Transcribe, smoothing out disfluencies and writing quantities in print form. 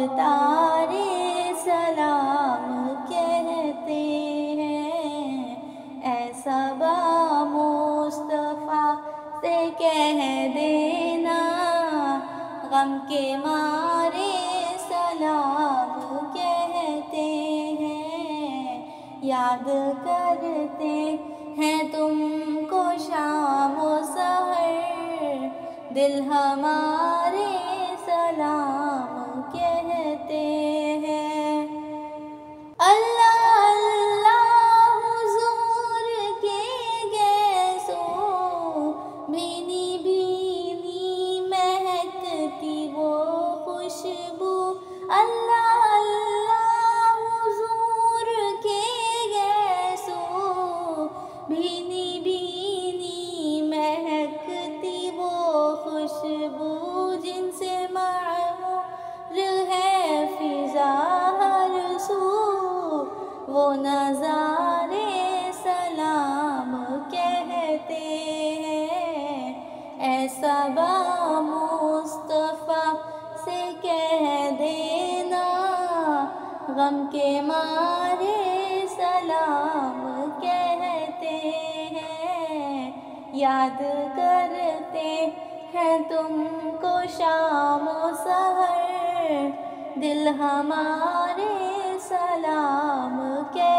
तारे सलाम कहते हैं। ऐसा बा मुस्तफ़ा से कह देना, गम के मारे सलाम कहते हैं। याद करते हैं तुमको शाम सहर, दिल हमारे सलाम कहते हैं। अल्लाह अल्लाह हुजूर के गैसों, भीनी भीनी महकती वो खुशबू। अल्लाह अल्लाह हुजूर के गैसों, भीनी भीनी महकती वो खुशबू। जिनसे मामूर है फिजा हर सू, वो नज़ारे सलाम कहते हैं। ऐसा बा मुस्तफ़ा से कह देना, गम के मारे सलाम कहते हैं। याद करते हैं तुमको शाम सहर, दिल हमारे सलाम कहते